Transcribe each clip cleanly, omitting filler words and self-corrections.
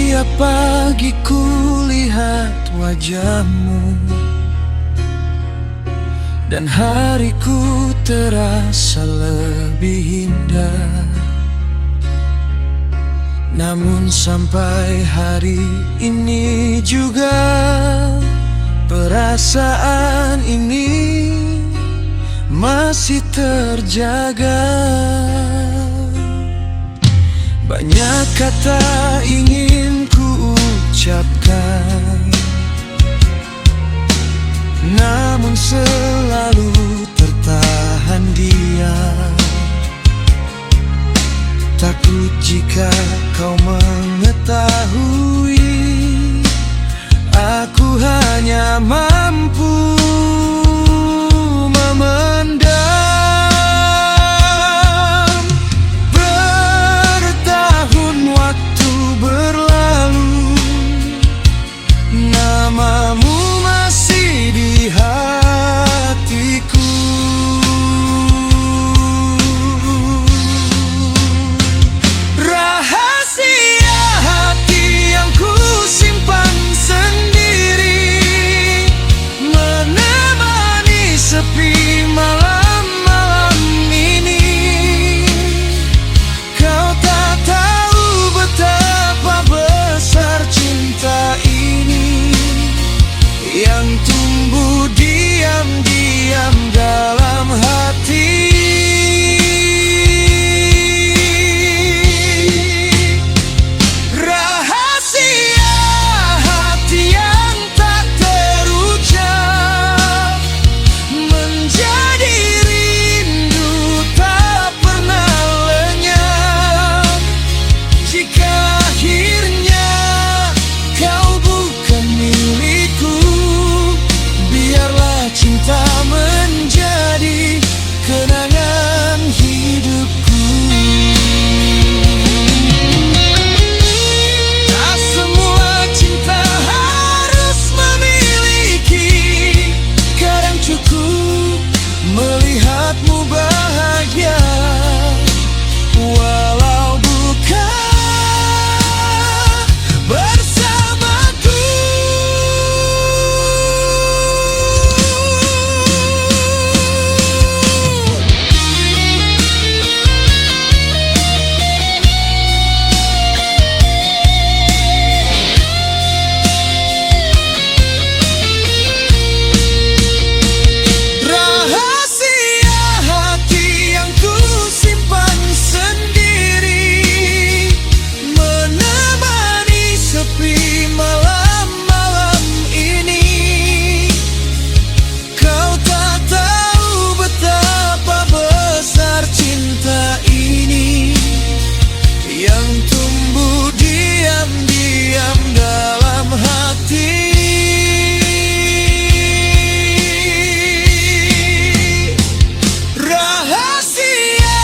Setiap pagi ku lihat wajahmu, dan hariku terasa lebih indah. Namun sampai hari ini juga perasaan ini masih terjaga. Banyak kata ingin ku ucapkan, namun selalu tertahan diam. Takut jika kau mengetahui, aku hanya mampu memendam. Bertahun waktu berlalu, namamu masih di hatiku. Rahasia hati yang ku simpan sendiri, menemani sepi malam-malam ini. Kau tak tahu betapa besar cinta ini, yang tumbuh diam-diam dalam hati. Rahasia hati yang tak terucap, menjadi rindu tak pernah lenyap. Jika akhirnya kau bukan milikku, biarlah cinta menjadi kenangan hidupku. Tak semua cinta harus memiliki, kadang cukup melihatmu bahagia, walau bukan bersamaku. Rahasia hati yang ku simpan sendiri, menemani sepi malam-malam ini. Kau tak tahu betapa besar cinta ini, yang tumbuh diam-diam dalam hati. Rahasia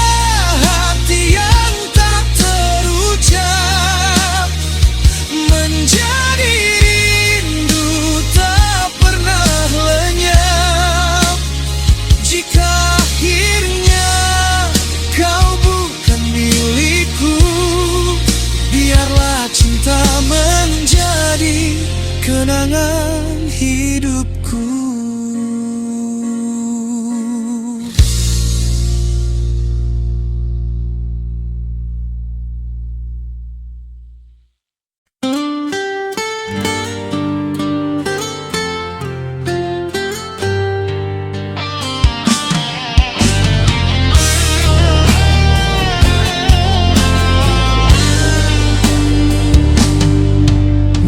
hati yang tak terucap, menjadi rindu tak pernah lenyap. Jika akhirnya kau bukan milikku, biarlah cinta menjadi kenangan hidupku.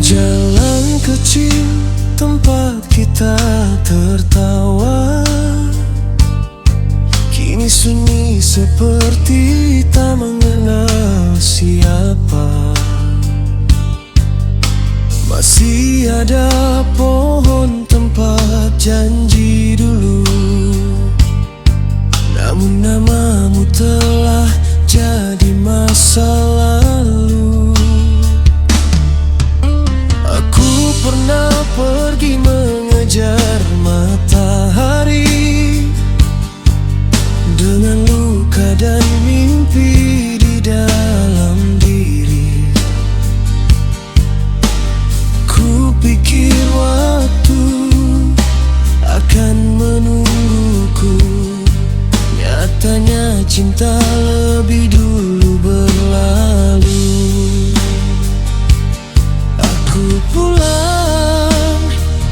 Jalan kecil tempat kita tertawa, kini sunyi seperti tak mengenal siapa. Masih ada pohon tempat janji dulu, namun namamu telah jadi masa lalu. Aku pernah pergi mengejar matahari, dengan luka dan mimpi di dalam diri. cinta lebih dulu berlalu. Aku pulang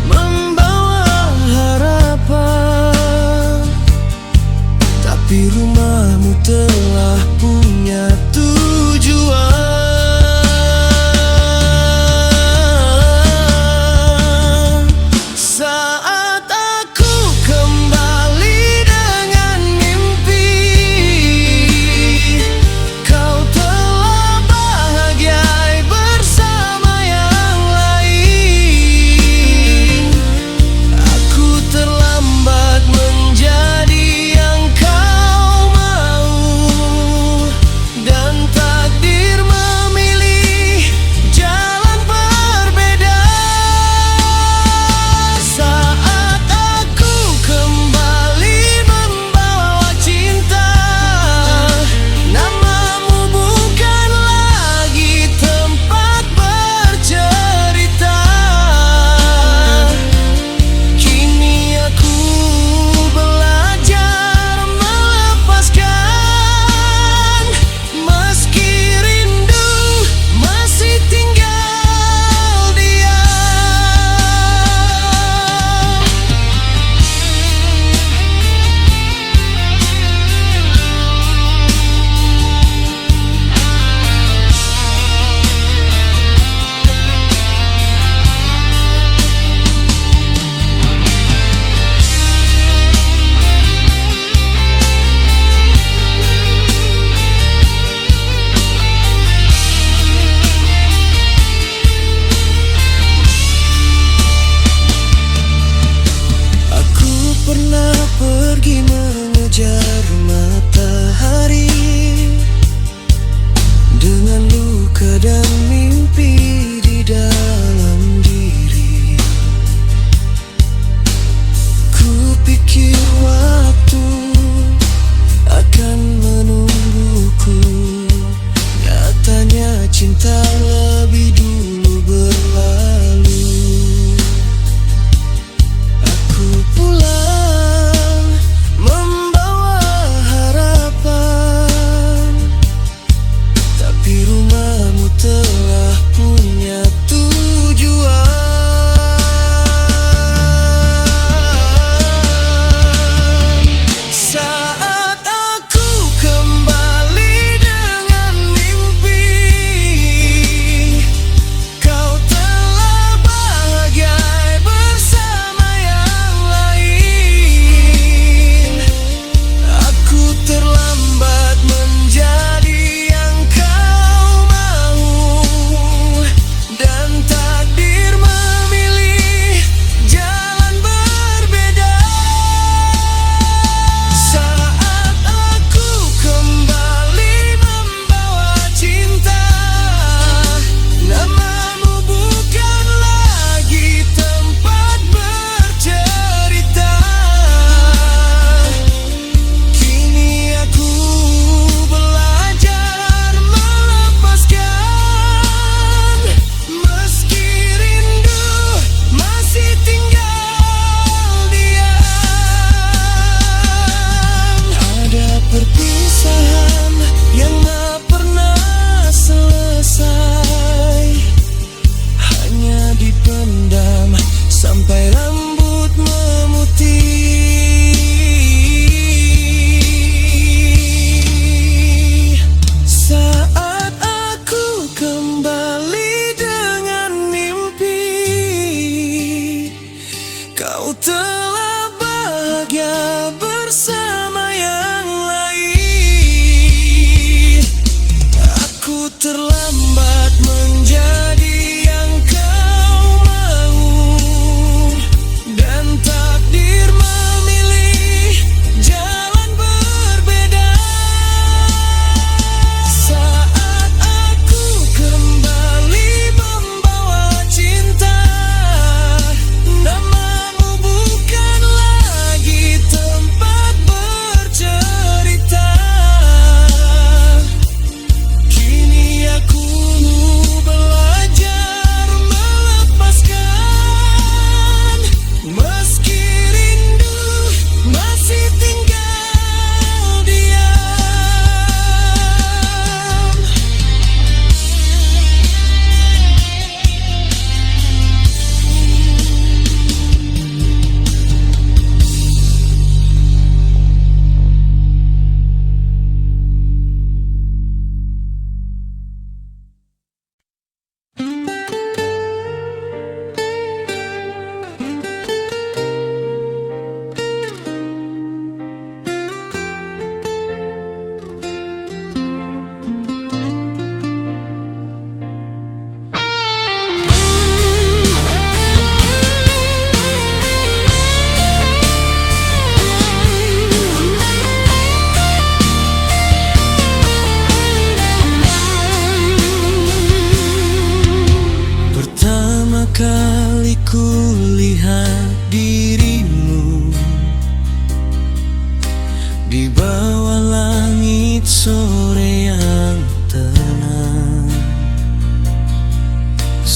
membawa harapan, tapi rumahmu telah punya tujuan. Saat aku kembali dengan mimpi, kau telah bahagia bersama yang lain.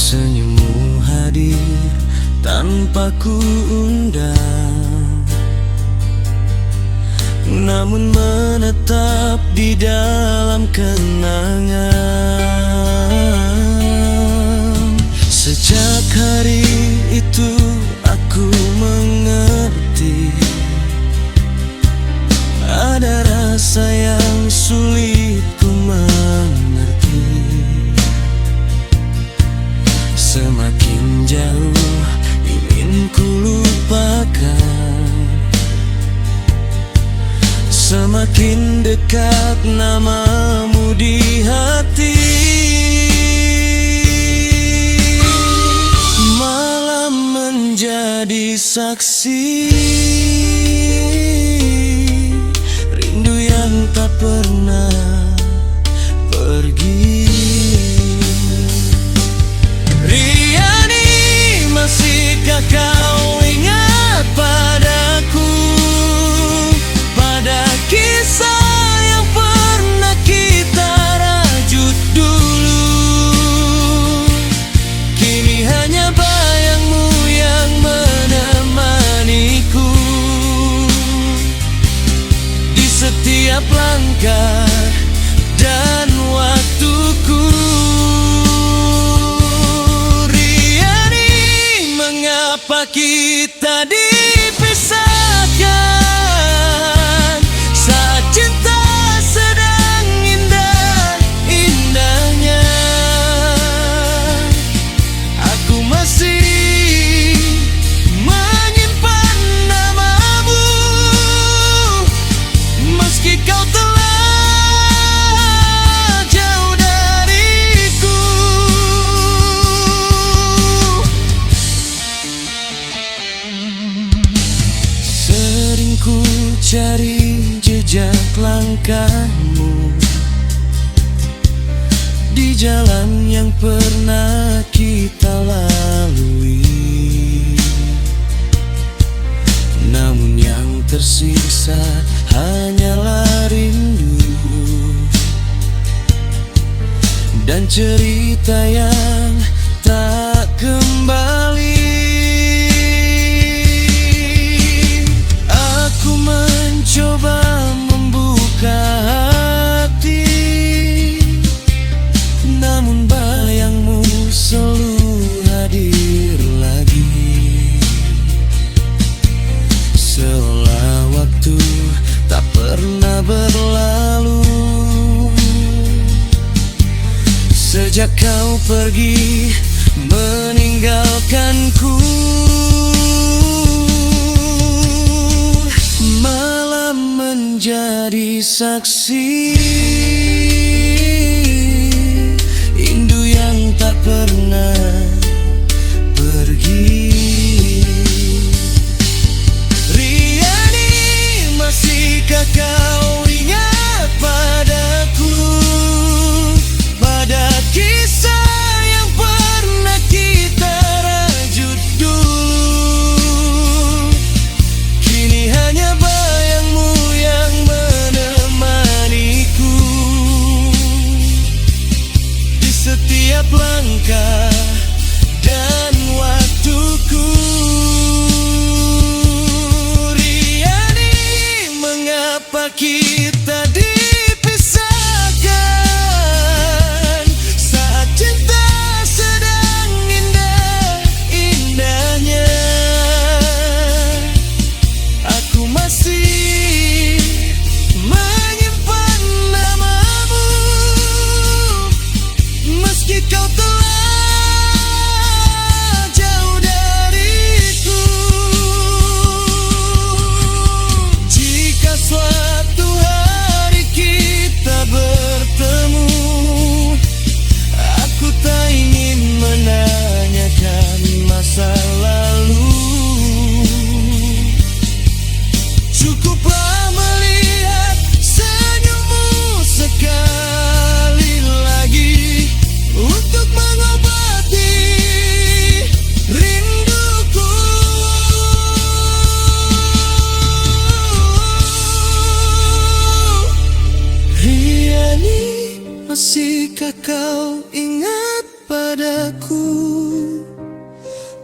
Senyummu hadir tanpa ku undang, namun menetap di dalam kenangan. Sejak hari itu aku mengerti, ada rasa yang sulit ku mengerti. Semakin jauh ingin ku lupakan, semakin dekat namamu di hati. Malam menjadi saksi rindu yang tak pernah pergi. Riani, masihkah kau ingat padaku, pada kisah yang pernah kita rajut dulu? Kini hanya bayangmu yang menemaniku di setiap langkah dan waktuku. Riani, mengapa kita dipisahkan saat cinta sedang indah-indahnya? Aku masih menyimpan namamu, meski kau telah jauh dariku. Sering ku cari jejak langkahmu di jalan yang pernah kita lalui, namun yang tersisa hanyalah rindu dan cerita yang tak kembali. Aku mencoba membuka hati, namun bayangmu selalu hadir lagi. Seolah waktu tak pernah berlalu sejak kau pergi meninggalkanku. Malam menjadi saksi rindu yang tak pernah pergi. Riani, masihkah kau ingat padaku, pada kisah yang pernah kita rajut dulu? Kini hanya bayangmu yang menemaniku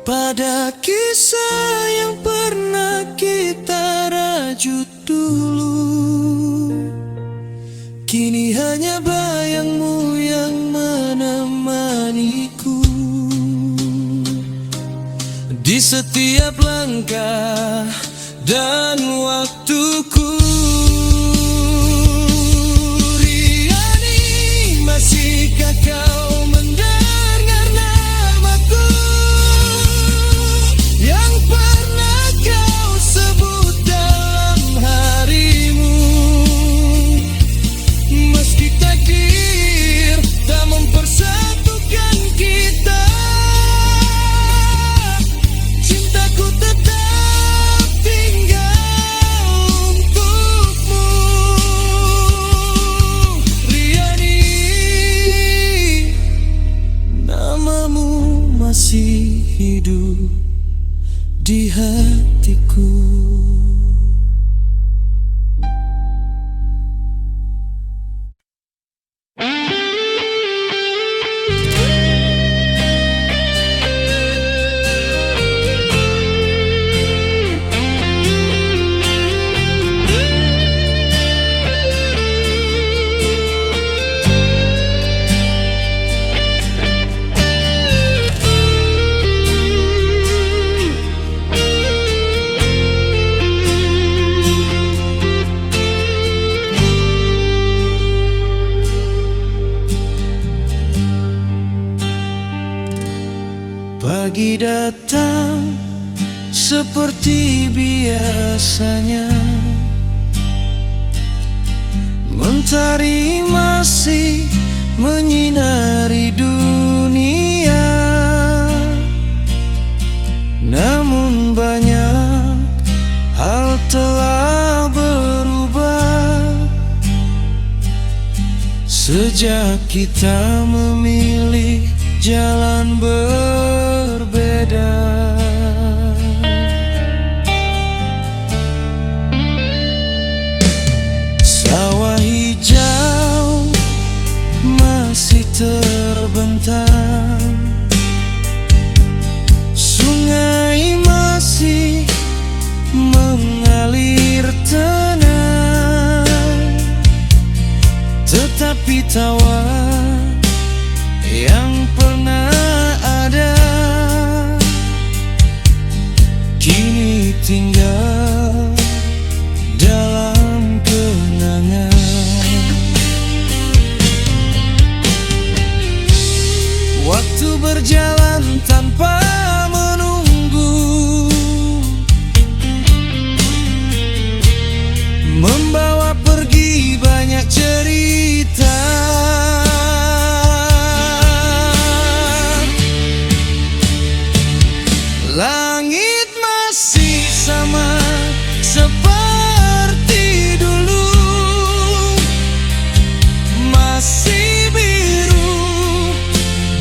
pada kisah yang pernah kita rajut dulu. Kini hanya bayangmu yang menemaniku di setiap langkah dan waktuku. Riani, masihkah kau mendengar namaku yang pernah kau sebut dalam harimu? Meski takdir tak mempersatukan kita, cintaku tetap tinggal untukmu. Riani, namamu masih hidup di hatiku. Pagi datang seperti biasanya, mentari masih menyinari dunia. Namun banyak hal telah berubah sejak kita memilih jalan berbeda. Sawah hijau masih terbentang, sungai masih mengalir tenang, tetapi tawa yang pernah ada kini tinggal dalam kenangan. Waktu berjalan tanpa menunggu, membawa pergi banyak cerita. Langit masih sama seperti dulu, masih biru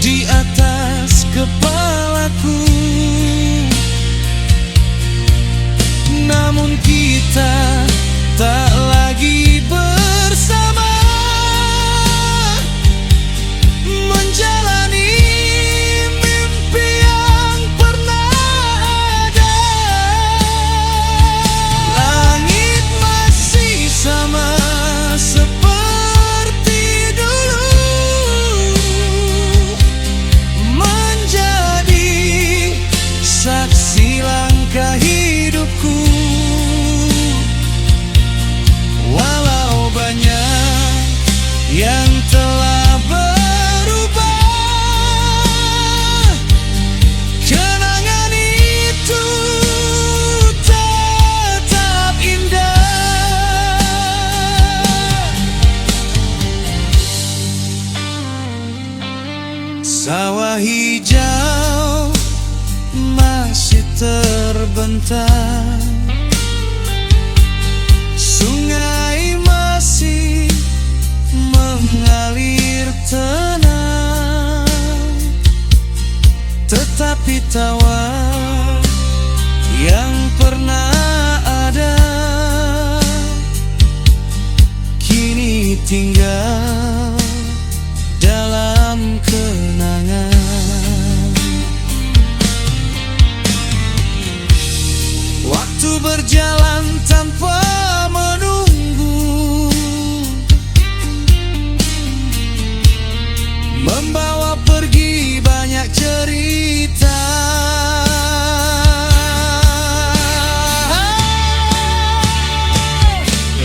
di atas kepalaku. Namun kita tak lagi bersama, menjalani mimpi yang pernah ada. Langit masih sama seperti dulu, menjadi saksi langkah hidupku. Walau banyak yang telah berubah, kenangan itu tetap indah. Sawah hijau masih terbentang, sungai masih mengalir tenang, tetapi tawa yang pernah ada kini tinggal dalam kenangan. berjalan tanpa menunggu, membawa pergi banyak cerita.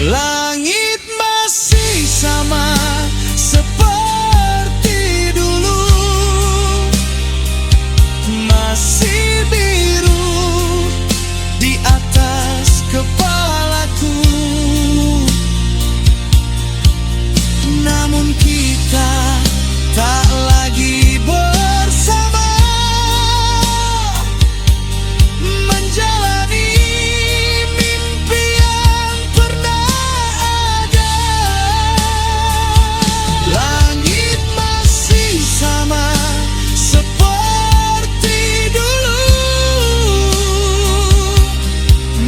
Langit masih sama seperti dulu, masih biru di atas kepalaku. Namun kita tak lagi bersama, menjalani mimpi yang pernah ada. Langit masih sama seperti dulu,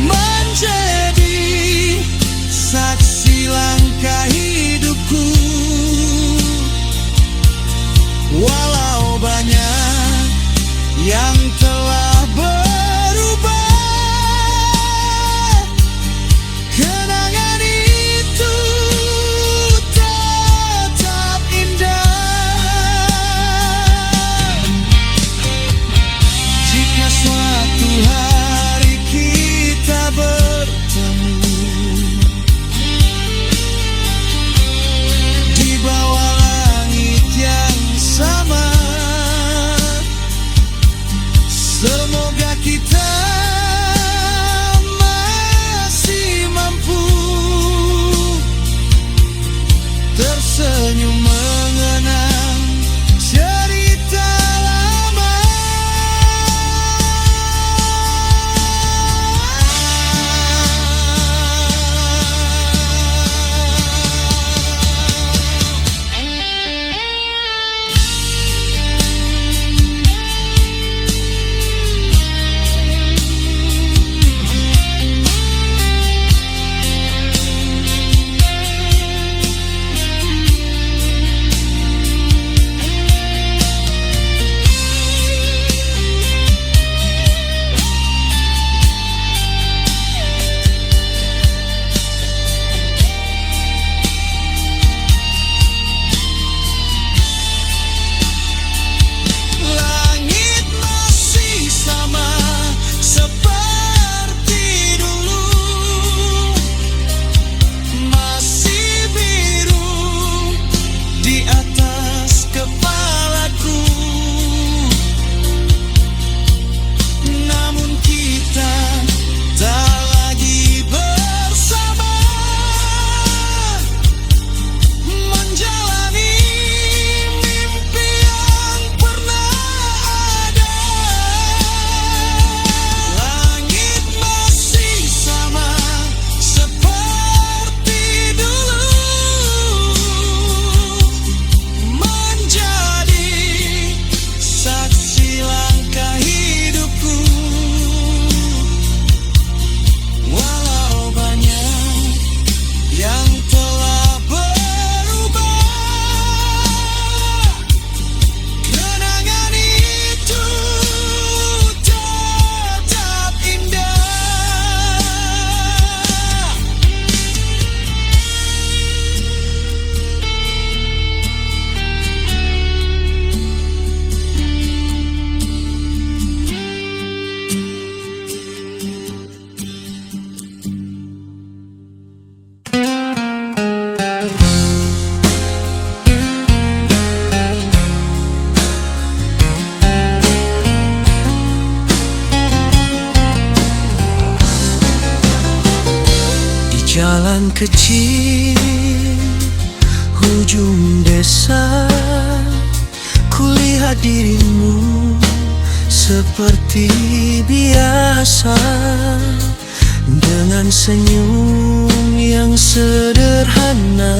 menjadi saksi langkah hidupku. Walau banyak yang telah berubah, kenangan itu tetap indah. Jika suatu hari kita bertemu di bawah langit yang sama, semoga kita masih mampu tersenyum mengenang cerita lama. Langit masih sama seperti dulu, masih biru di atas kepalaku. Namun kita tak lagi bersama, menjalani mimpi yang pernah ada. Langit masih sama seperti dulu, menjadi saksi langkah hidupku. Walau banyak yang telah berubah, kenangan itu tetap indah. Di jalan kecil hujung desa, kulihat dirimu seperti biasa, dengan senyum yang sederhana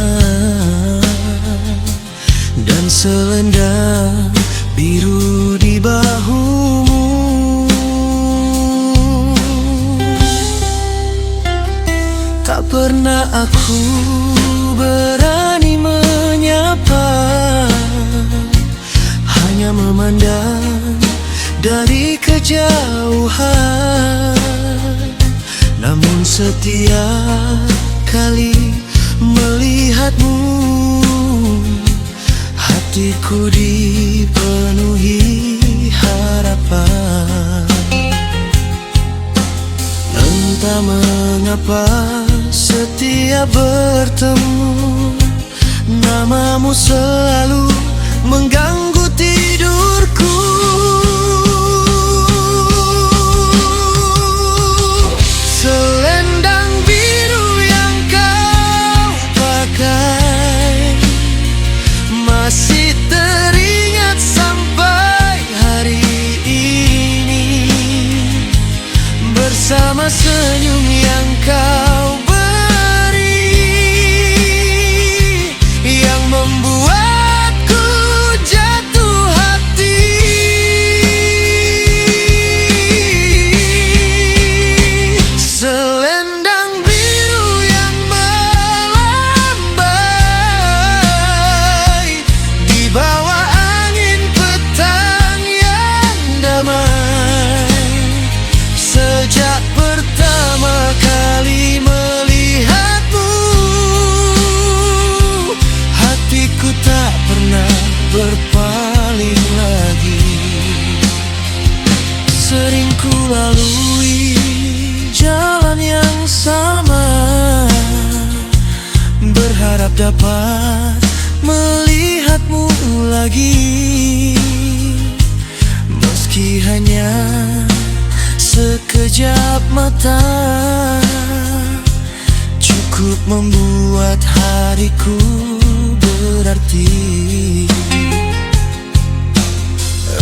dan selendang biru di bahumu. Tak pernah aku berani menyapa, hanya memandang dari kejauhan. Namun setiap kali melihatmu, hatiku dipenuhi harapan. Entah mengapa setiap bertemu, namamu selalu mengganggu tidurku. Selendang biru yang kau pakai masih teringat sampai hari ini, bersama senyum yang kau beri, yang membuatku jatuh hati. Selendang biru yang melambai di bawah angin petang yang damai. Sejak pertama kali melihatmu, hatiku tak pernah berpaling lagi. Sering ku lalui jalan yang sama, berharap dapat melihatmu lagi. Meski hanya sekejap mata, cukup membuat hariku berarti.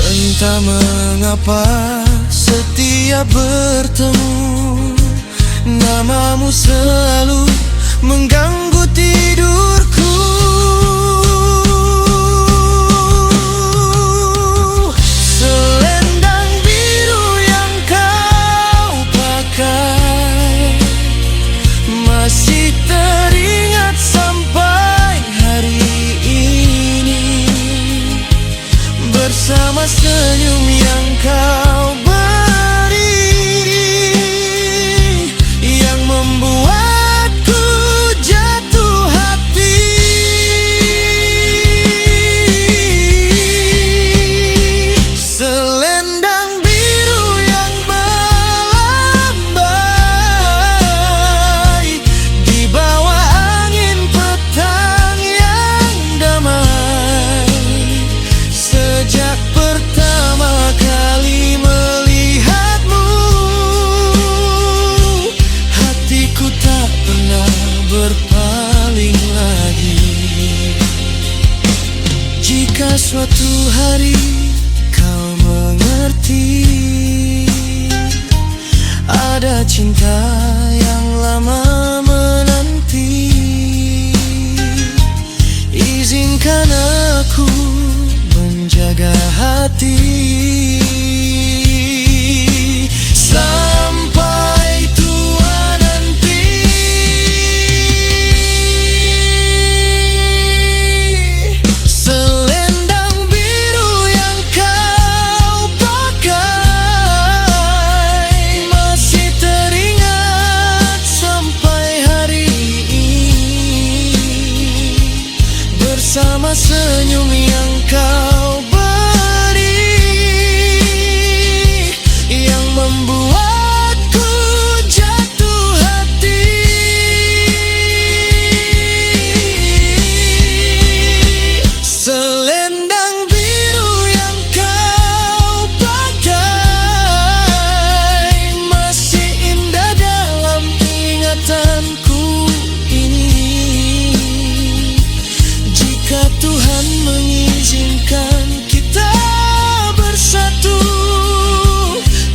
Entah mengapa setiap bertemu, namamu selalu mengganggu tidurku. Selendang biru yang kau pakai masih teringat sampai hari ini, bersama senyum yang kau beri, yang membuatku jatuh hati. Selendang biru yang melambai di bawah angin petang yang damai. Sejak pertama kali melihatmu, hatiku tak pernah berpaling lagi. Jika suatu hari kau mengerti, ada cinta yang lama menanti, izinkan aku menjaga hati sampai tua nanti. Selendang biru yang kau pakai masih teringat sampai hari ini, bersama senyum yang kau beri, yang membuatku jatuh hati. Selendang biru yang kau pakai masih indah dalam ingatanku ini. Jika Tuhan mengizinkan kita bersatu,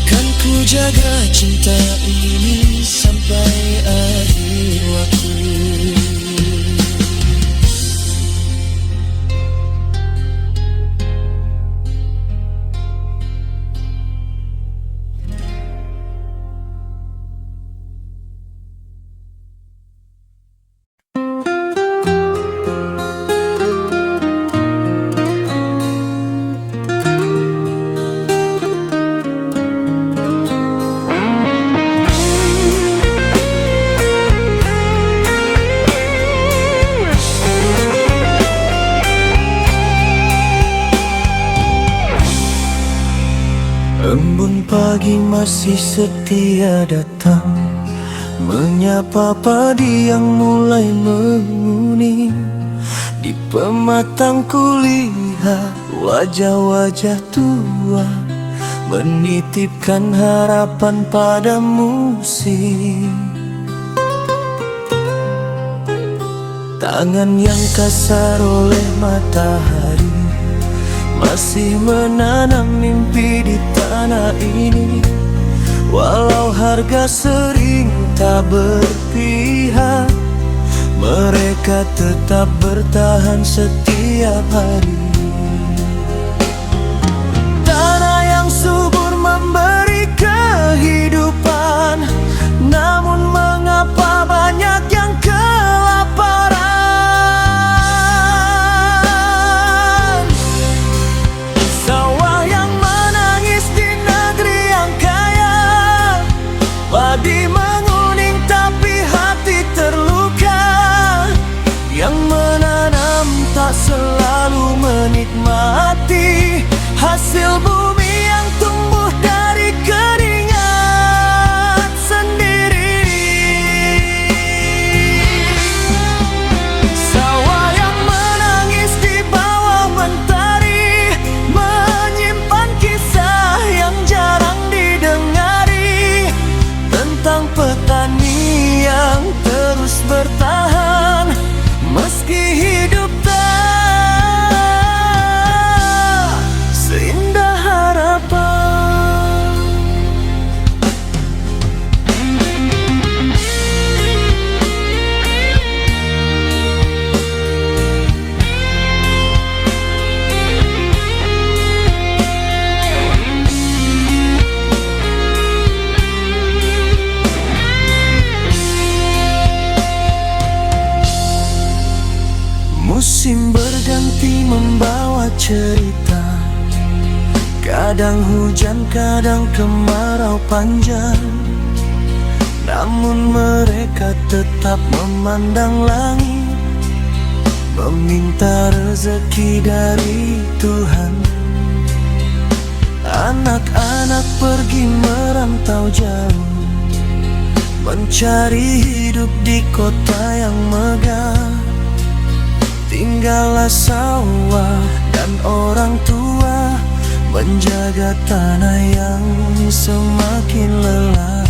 kan ku jaga cinta ini sampai akhir waktu. Embun pagi masih setia datang, menyapa padi yang mulai menguning. Di pematangku lihat wajah-wajah tua, menitipkan harapan pada musim. Tangan yang kasar oleh matahari masih menanam mimpi di tanah ini. Walau harga sering tak berpihak, mereka tetap bertahan setiap hari. Tanah yang subur memberi kehidupan, namun mengapa banyak yang kelaparan? Sawah yang menangis di negeri yang kaya, padi menguning tapi hati terluka. Yang menanam tak selalu menikmati hasil bumi yang tumbuh dari keringat sendiri. Sawah yang menangis di bawah mentari, menyimpan kisah yang jarang didengari, tentang petani yang terus bertahan meski hidup tak seindah harapan. Musim berganti membawa cerita, kadang hujan, kadang kemarau panjang. Namun mereka tetap memandang langit, meminta rezeki dari Tuhan. Anak-anak pergi merantau jauh, mencari hidup di kota yang megah. Tinggallah sawah dan orang tua, menjaga tanah yang semakin lelah.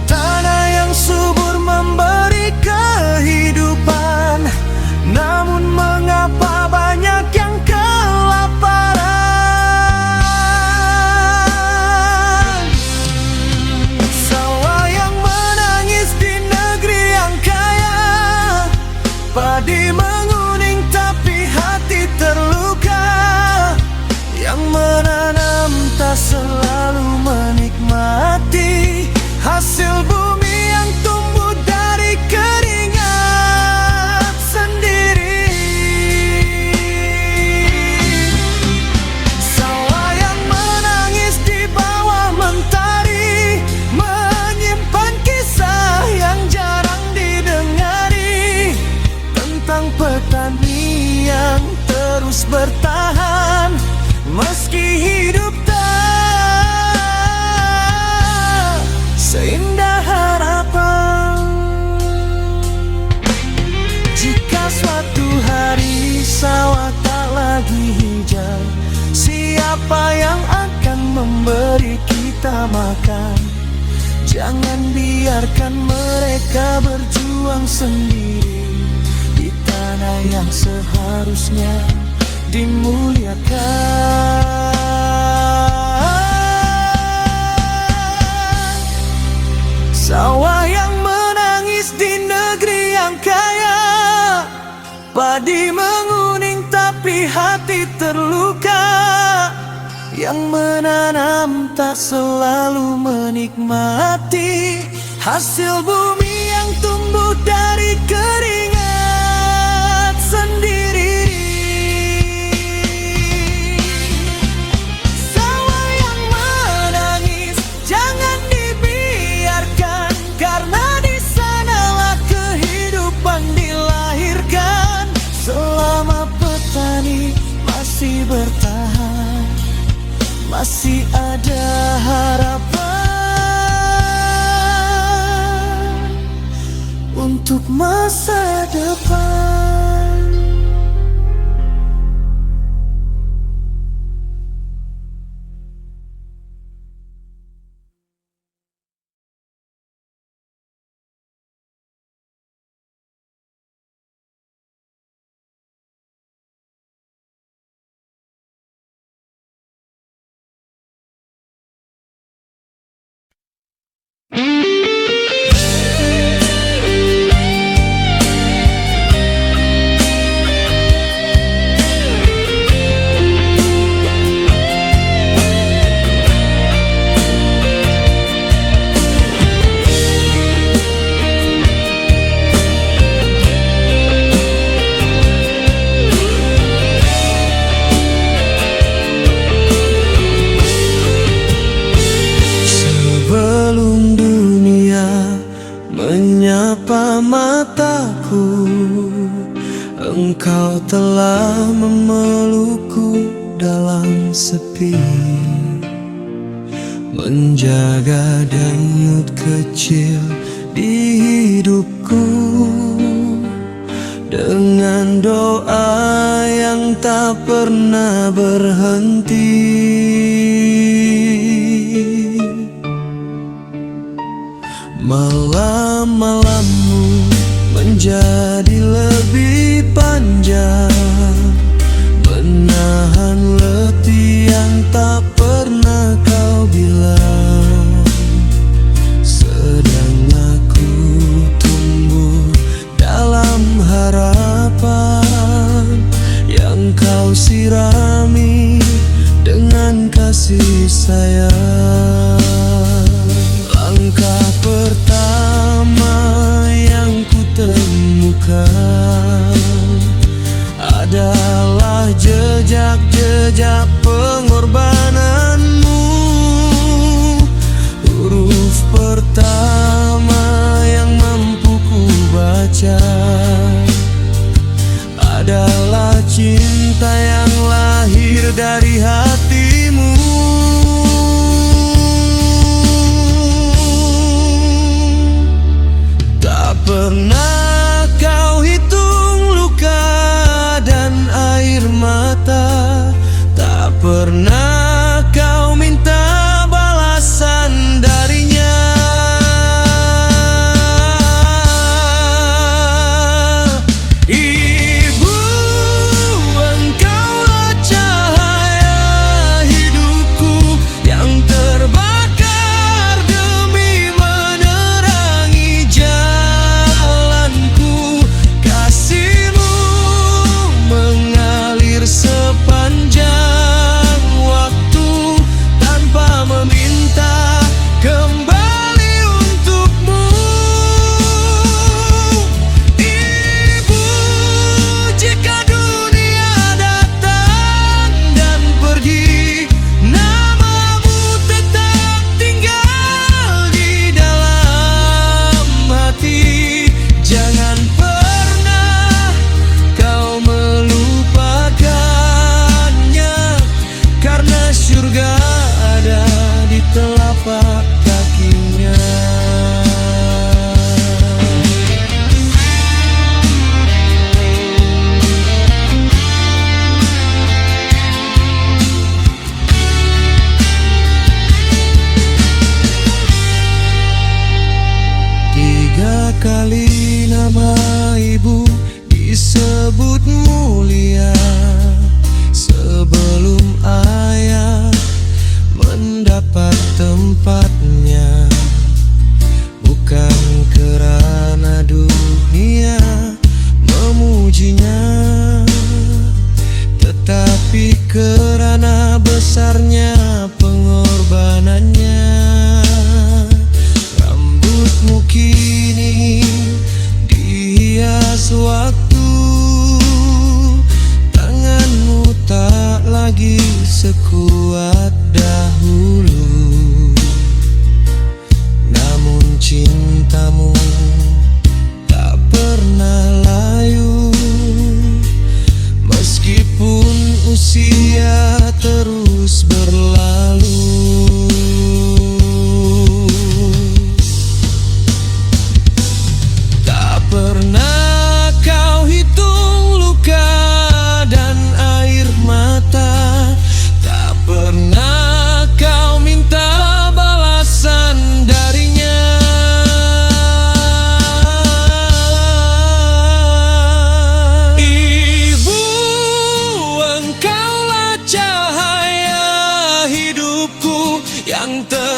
Tanah yang subur memberi kehidupan, namun mengapa banyak yang kelaparan? Sawah yang menangis di negeri yang kaya, padi menguning tapi hati terluka. Yang menanam tak selalu menikmati hasil bumi yang tumbuh dari keringat sendiri. Sawah yang menangis di bawah mentari, menyimpan kisah yang jarang didengari, tentang petani yang terus bertahan meski hidup tak seindah harapan. Jika suatu hari sawah tak lagi hijau, siapa yang akan memberi kita makan? Jangan biarkan mereka berjuang sendiri di tanah yang seharusnya dimuliakan. Sawah yang menangis di negeri yang kaya, padi menguning tapi hati terluka. Yang menanam tak selalu menikmati hasil bumi yang tumbuh dari keringat sendiri. Sawah yang menangis jangan dibiarkan, karena di sanalah kehidupan dilahirkan. Selama petani masih bertahan, masih ada harapan untuk masa depan. Sebelum dunia menyapa mataku, engkau telah memelukku dalam sepi, menjaga denyut kecil di hidupku dengan doa yang tak pernah berhenti. Malam-malammu menjadi lebih panjang, menahan letih yang tak pernah kau bilang. Sedang aku tumbuh dalam harapan yang kau sirami dengan kasih sayang. Langkah pertama yang ku temukan adalah jejak-jejak pengorbananmu. Huruf pertama yang mampu ku baca adalah cinta yang lahir dari hatimu. Tak pernah kau hitung luka dan air mata, tak pernah kau minta balasan darinya. Ibu, engkaulah cahaya hidupku yang terbakar demi menerangi jalanku. Kasihmu mengalir sepanjang waktu tanpa meminta kembali untukmu. Ibu, jika dunia datang dan pergi, namamu tetap tinggal di dalam hati. Jangan pernah kau melupakannya, karena surga ada di telapak kakinya. Tiga kali nama ibu disebut mulia sebelum ayah mendapat tempatnya. Bukan kerana dunia memujinya, tetapi kerana besarnya pengorbanannya. Rambutmu kini dihias waktu, tanganmu tak lagi sekuat dahulu.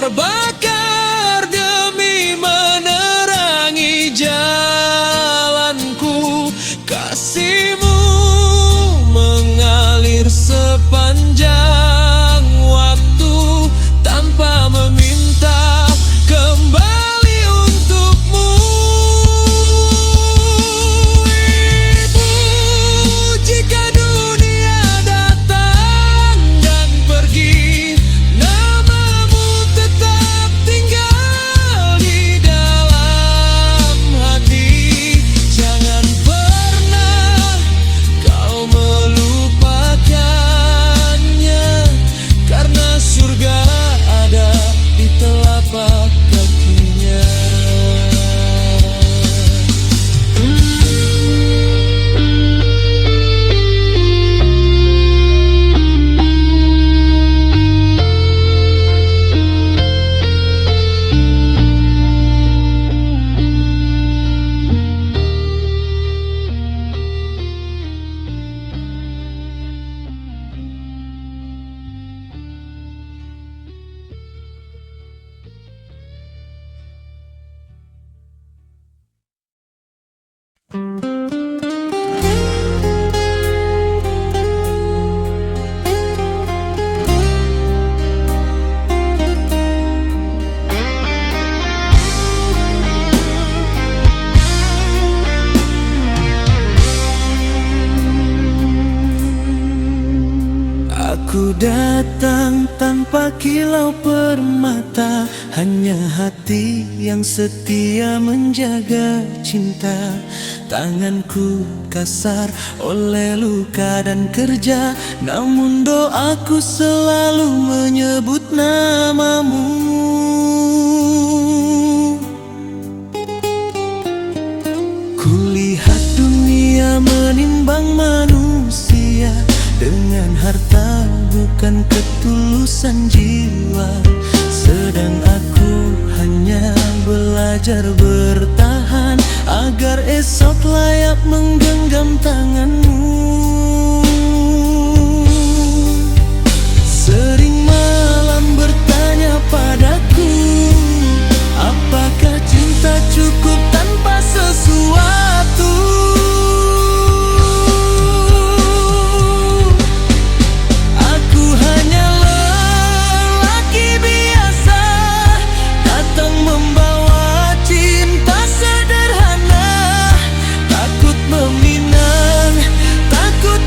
terbakar demi menerangi jalanku. Kasihmu mengalir sepanjang waktu tanpa meminta kembali untukmu. Ibu, jika dunia datang dan pergi, namamu tetap tinggal di dalam hati. Jangan pernah kau melupakannya, karena surga ada di telapak kakinya. Aku datang tanpa kilau permata, hanya hati yang setia menjaga cinta. Tanganku kasar oleh luka dan kerja, namun doaku selalu menyebut namamu. Kulihat dunia menimbang manusia dengan harta, bukan ketulusan jiwa. Sedang aku hanya belajar bertahan agar esok layak menggenggam tanganmu. Sering malam bertanya padaku, apakah cinta cukup tanpa sesuatu? Takut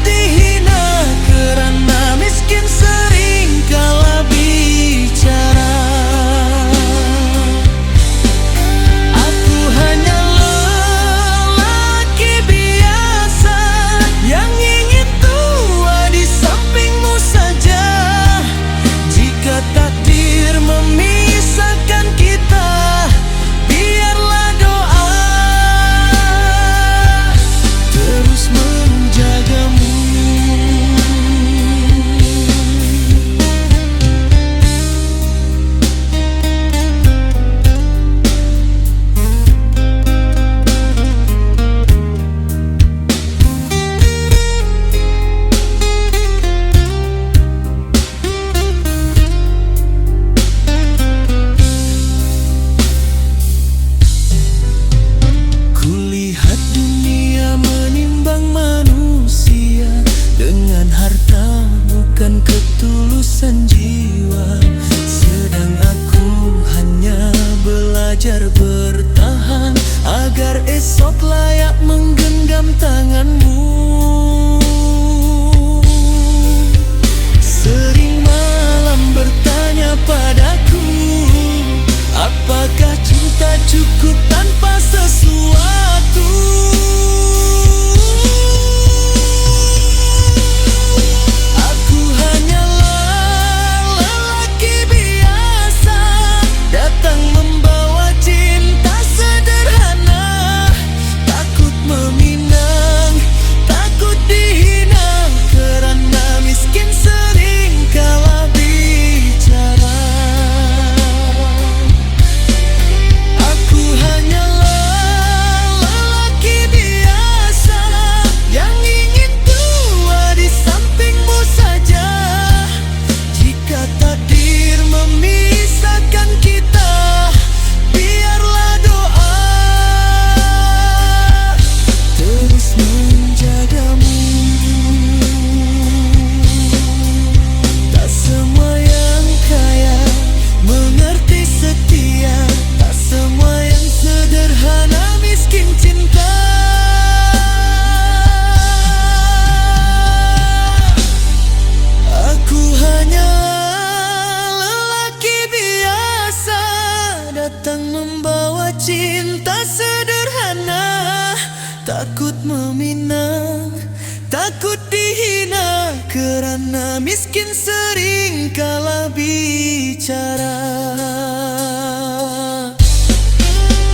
miskin sering kalah bicara.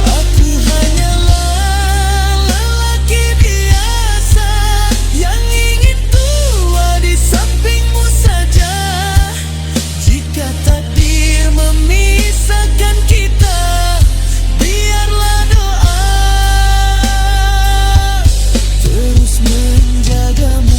Aku hanyalah lelaki biasa yang ingin tua di sampingmu saja. Jika takdir memisahkan kita, biarlah doa terus menjagamu.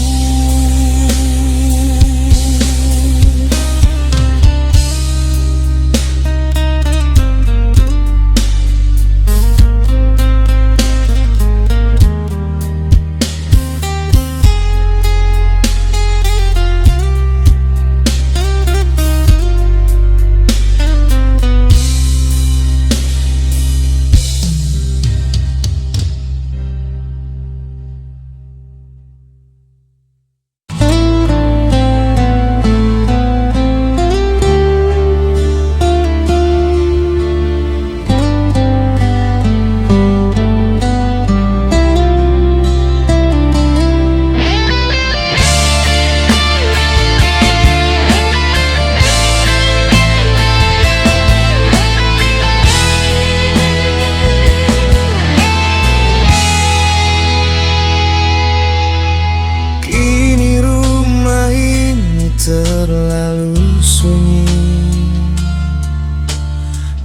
Terlalu sunyi,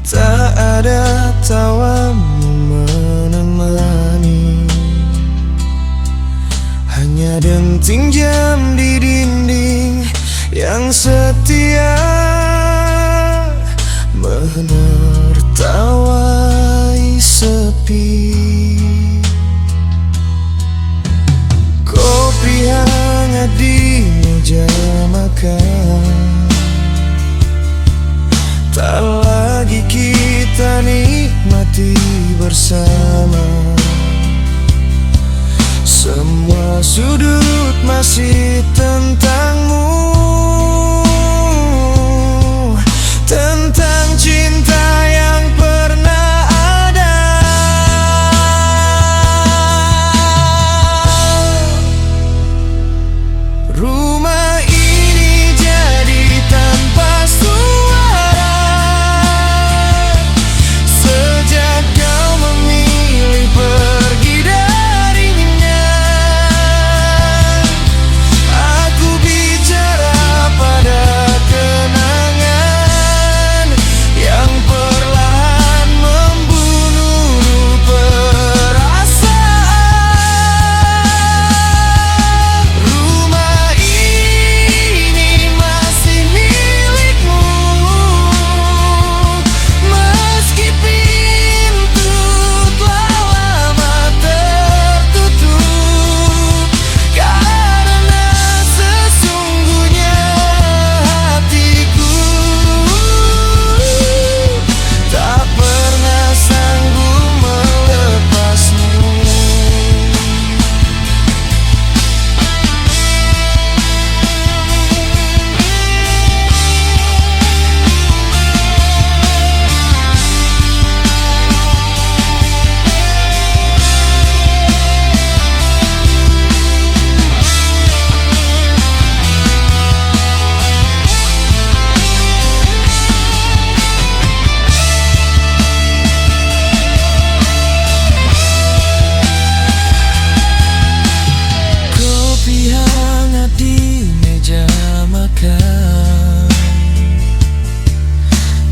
tak ada tawamu menemani. Hanya denting jam di dinding yang setia menertawai sepi. Kopi hangat di meja makan, tak lagi kita nikmati bersama. Semua sudut masih tentangmu, tentang cinta yang pernah ada. Rumah ini jadi tanpa suara sejak kau memilih pergi darinya. Aku bicara pada kenangan yang perlahan membunuh perasaan. Rumah ini masih milikmu, meski pintu telah lama tertutup. Karena sesungguhnya hatiku tak pernah sanggup melepasmu. Kopi hangat di meja makan,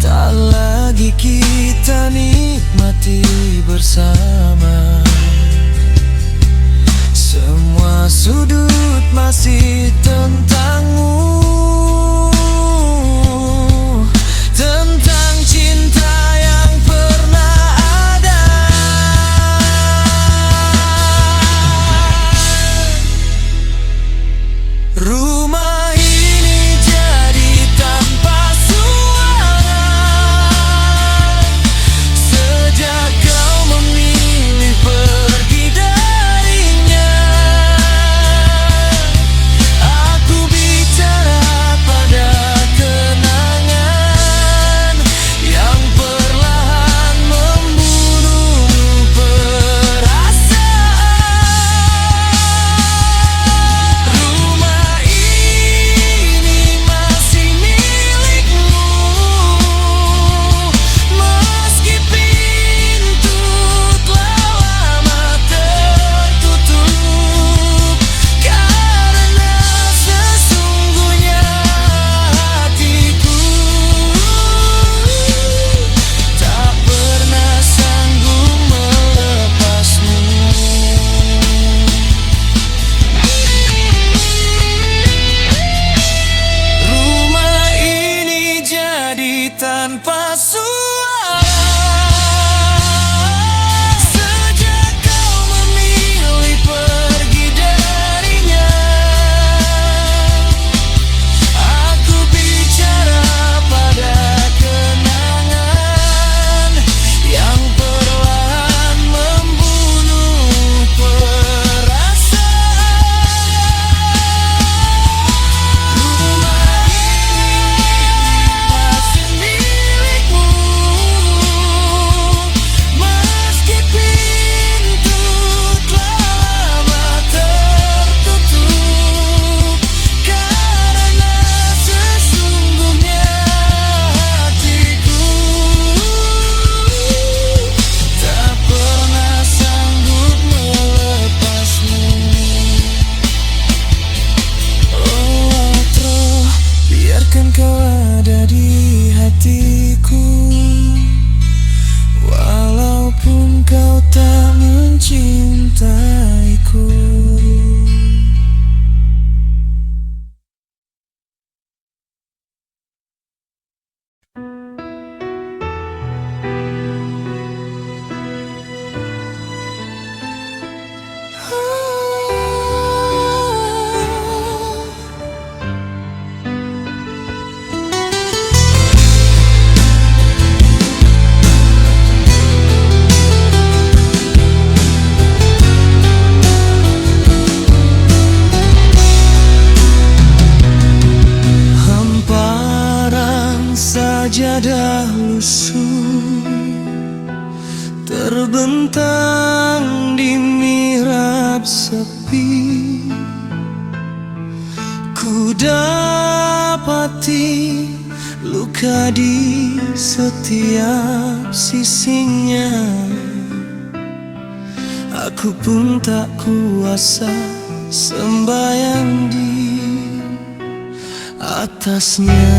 tak lagi kita nikmati bersama. Semua sudut masih tentangmu, tentang cinta yang pernah ada. Rumah ini jadi tanpa suara sejak kau memilih pergi darinya. Aku tanpa suara. Sejak kau memilih pergi darinya, aku bicara pada kenangan yang perlahan membunuh perasaan. Rumah ini masih milikmu, meski pintu telah lama tertutup. Karena sesungguhnya hatiku tak pernah sanggup melepasmu. Oh Atro, biarkan kau ada di hatiku, walaupun kau tak mencintaiku. Hamparan sajadah lusuh terbentang di mihrab sepi. Ku dapati luka di setiap sisinya. Aku pun tak kuasa sembahyang di atasnya.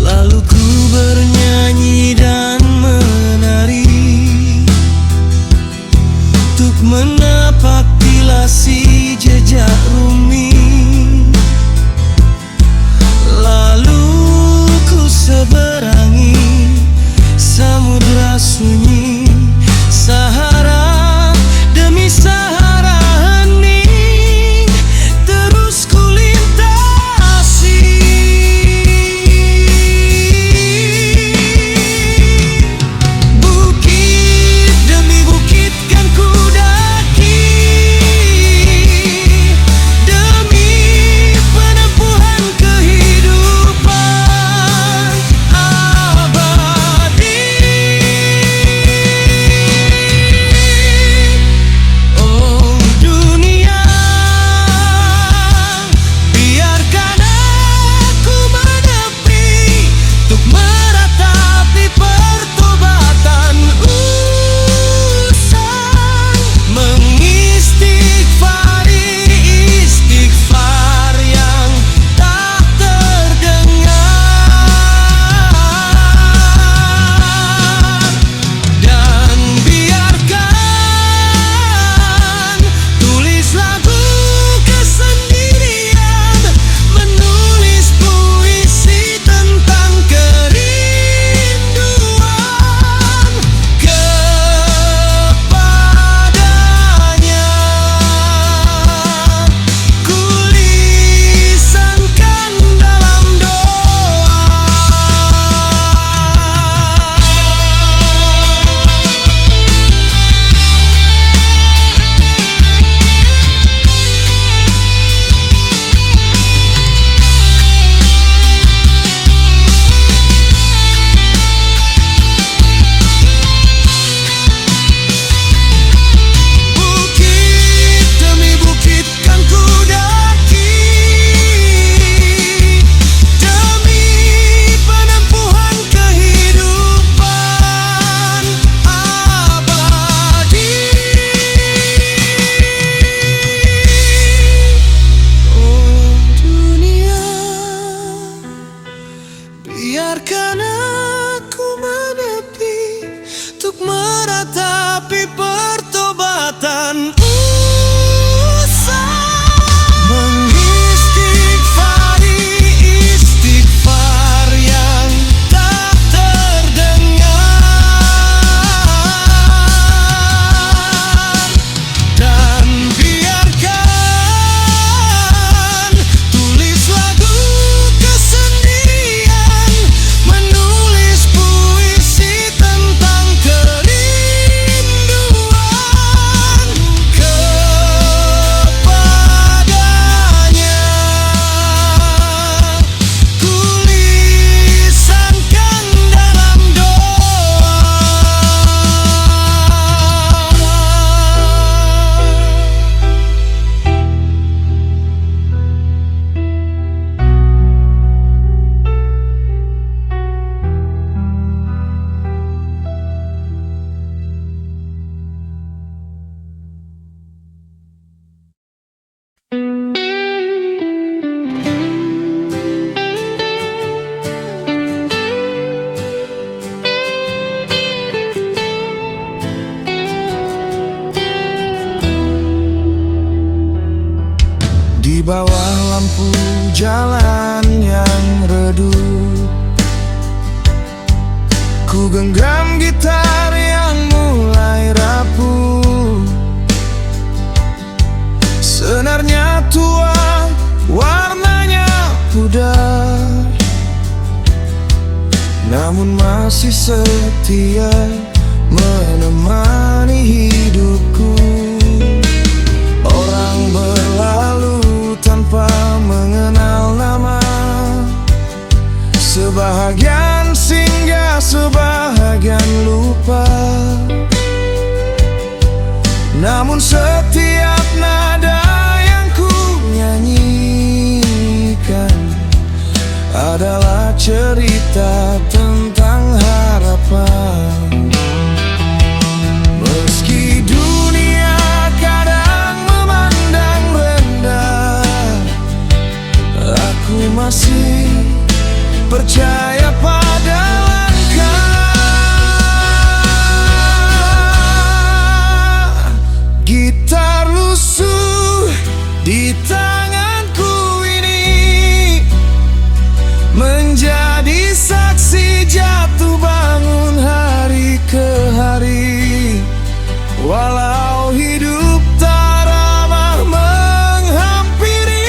Lalu ku bernyanyi dan menari untuk menapak tilasi jejak rumit. Lalu ku seberangi samudra sunyi, Sahara demi Sahara hening. bawah lampu jalan yang redup, ku genggam gitar yang mulai rapuh. Senarnya tua, warnanya pudar, namun masih setia menemani hidupku. Orang berlalu tanpa mengenal nama, sebahagian singgah, sebahagian lupa. Namun setiap nada yang ku nyanyikan adalah cerita tentang harapan. Meski dunia kadang memandang rendah, aku masih percaya pada langkah. Gitar lusuh di tanganku ini menjadi saksi jatuh bangun hari ke hari. Walau hidup tak ramah menghampiri,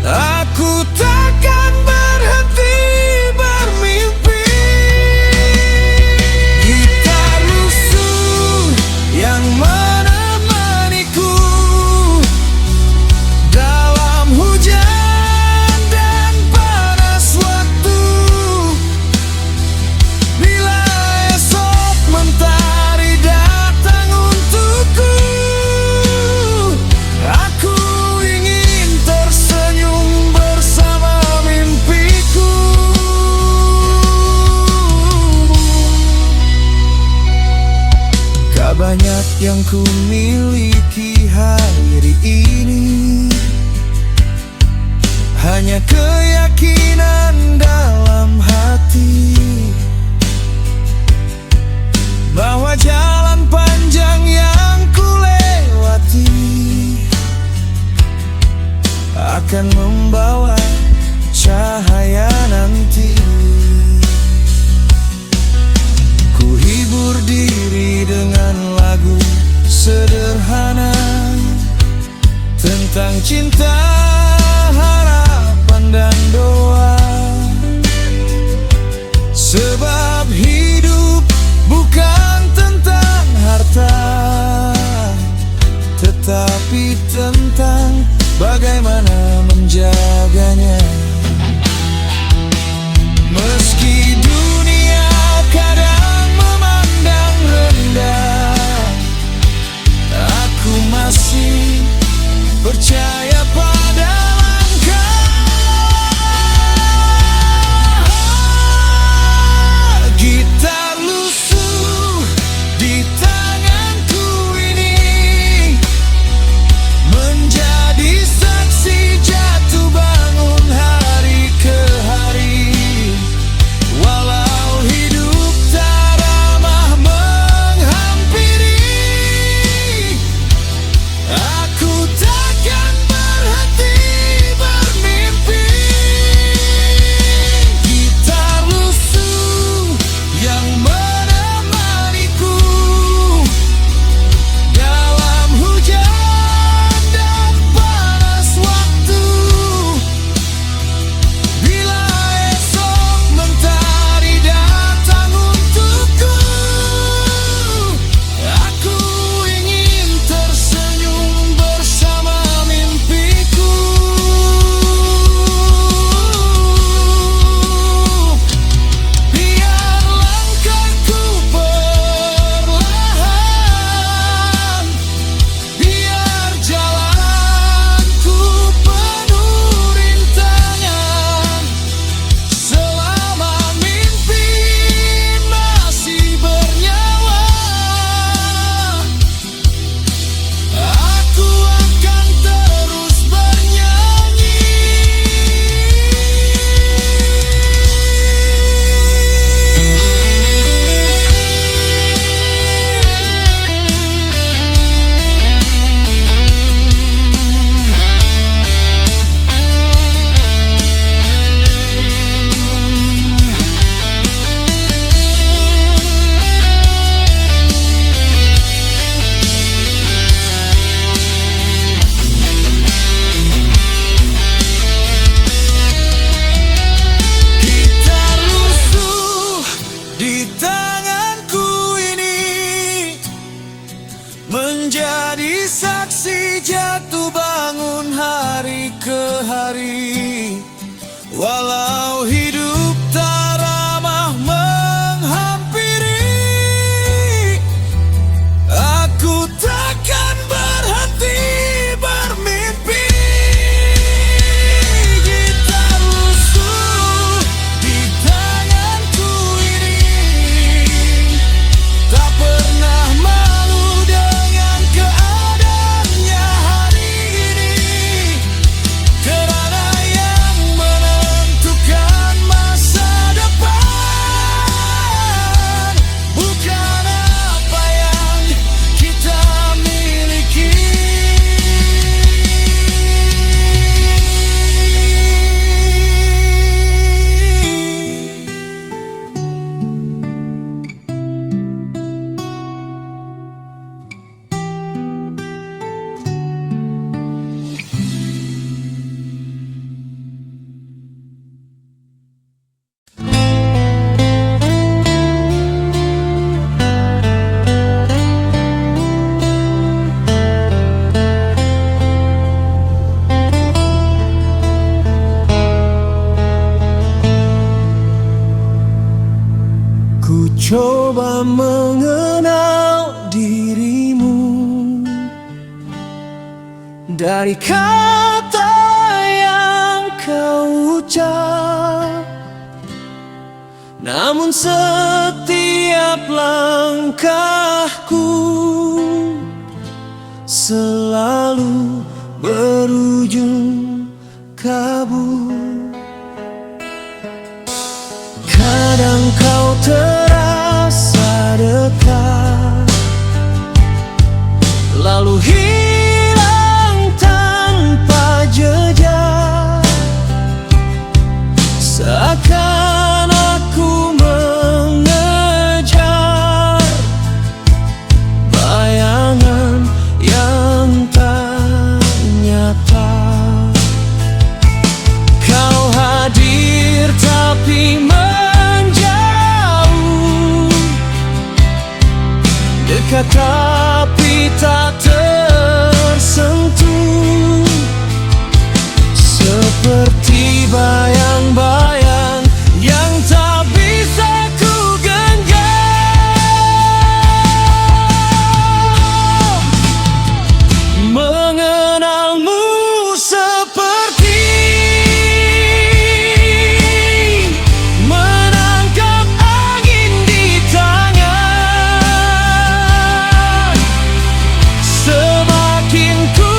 aku takkan berhenti bermimpi. Gitar lusuh yang menemaniku dalam hujan dan panas waktu. Bila esok mentari datang untukku, aku ingin tersenyum bersama mimpiku. Gak banyak yang ku miliki hari ini, hanya keyakinan dalam hati bahwa jalan panjang yang ku lewati akan membawa cahaya nanti. Ku hibur diri dengan lagu sederhana tentang cinta, harapan dan doa. Sebab hidup bukan tentang harta, tetapi tentang bagaimana menjaganya. Meski dunia kadang memandang rendah, aku masih percaya pada langkah. Gitar lusuh di tanganku ini menjadi saksi jatuh bangun hari ke hari. Walau hidup tak ramah menghampiri, aku takkan hari. Walau hidup tak ramah menghampiri, aku takkan berhenti bermimpi. Gitar lusuh di tanganku ini, tak pernah malu dengan keadaannya hari ini. Kerana yang menentukan masa depan bukan apa yang kita miliki. Ku coba mengenal dirimu dari kata yang kau ucap, namun setiap langkahku selalu berujung kabur. Kadang kau terasa dekat, lalu hilang tanpa jejak. Seakan aku mengejar bayangan yang tak nyata. Kau hadir tapi menjauh, dekat tapi tak tersentuh. Seperti bayang-bayang yang tak bisa ku genggam. Mengenalmu seperti menangkap angin di tangan. Semakin ku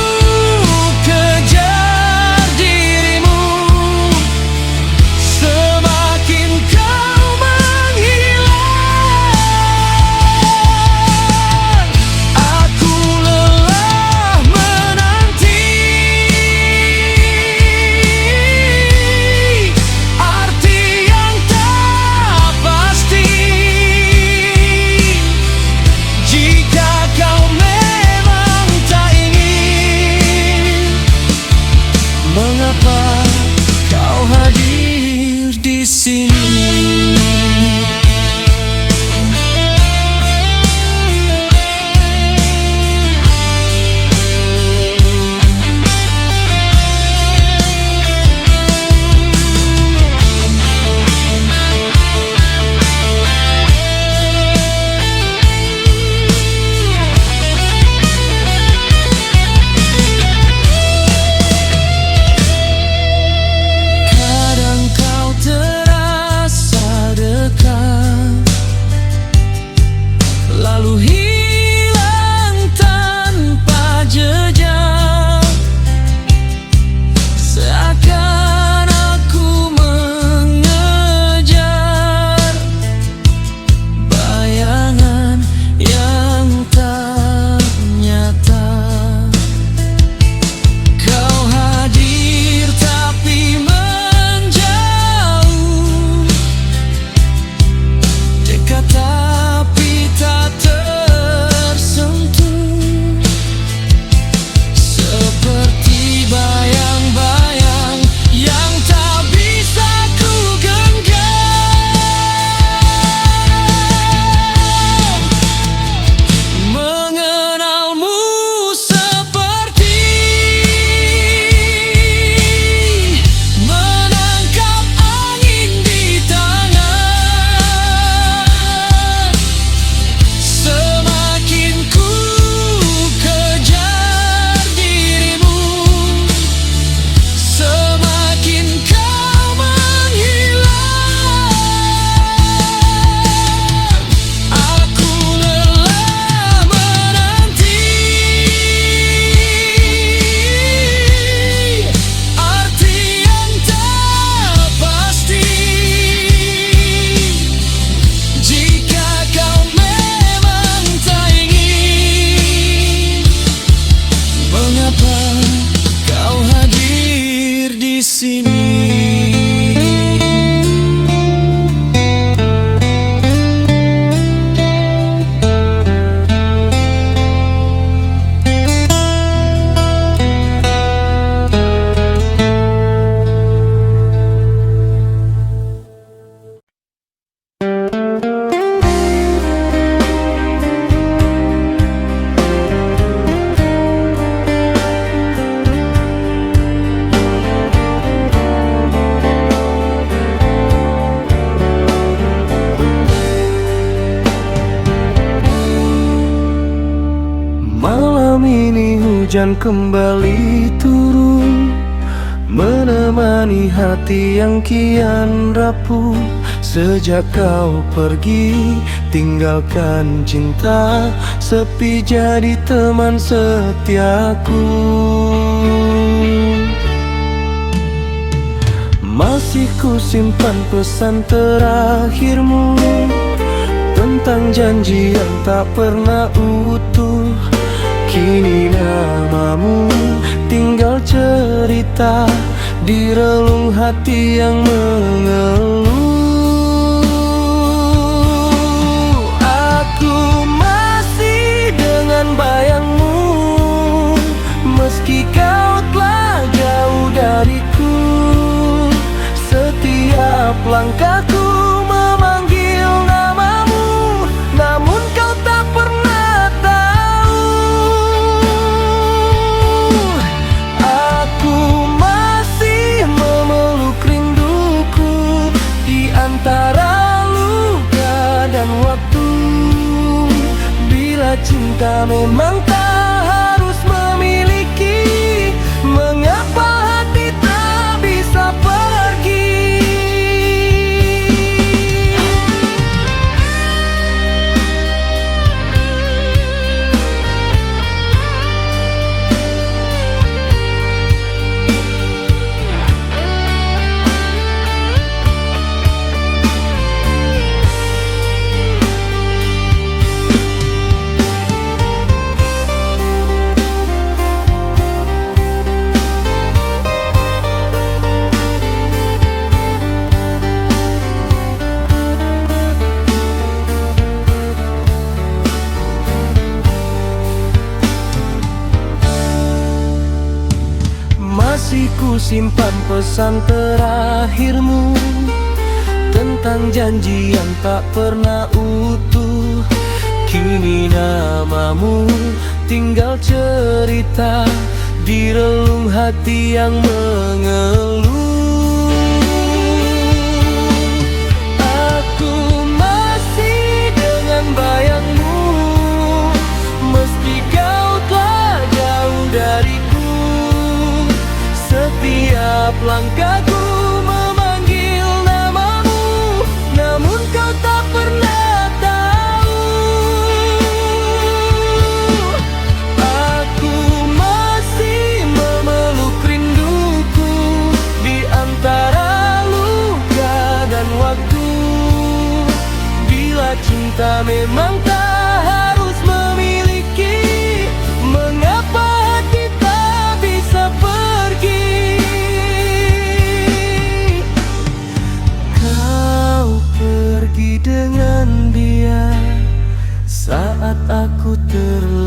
kejar dirimu, semakin kau menghilang. Aku lelah menanti arti yang tak pasti. Jika kau memang tak ingin, mengapa kau hadir di sini? Kadang kau terasa hujan kembali turun, menemani hati yang kian rapuh. Sejak kau pergi, tinggalkan cinta sepi jadi teman setiaku. Masih ku simpan pesan terakhirmu, tentang janji yang tak pernah utuh. Kini namamu tinggal cerita di relung hati yang mengeluh. Aku masih dengan bayangmu, meski kau telah jauh dariku. Setiap langkahku memanggil namamu, namun kau tak pernah tahu. Aku masih memeluk rinduku di antara luka dan waktu. Bila cinta memang tak harus memiliki, mengapa hati tak bisa pergi? Masih ku simpan pesan terakhirmu, tentang janji yang tak pernah utuh. Kini namamu tinggal cerita di relung hati yang mengeluh. Aku masih dengan bayangmu, meski kau telah jauh dariku. Setiap langkahku memanggil namamu, namun kau tak pernah tahu. Aku masih memeluk rinduku di antara luka dan waktu. Bila cinta memang tak harus memiliki, mengapa hati tak bisa pergi? Dengan dia saat aku terlalu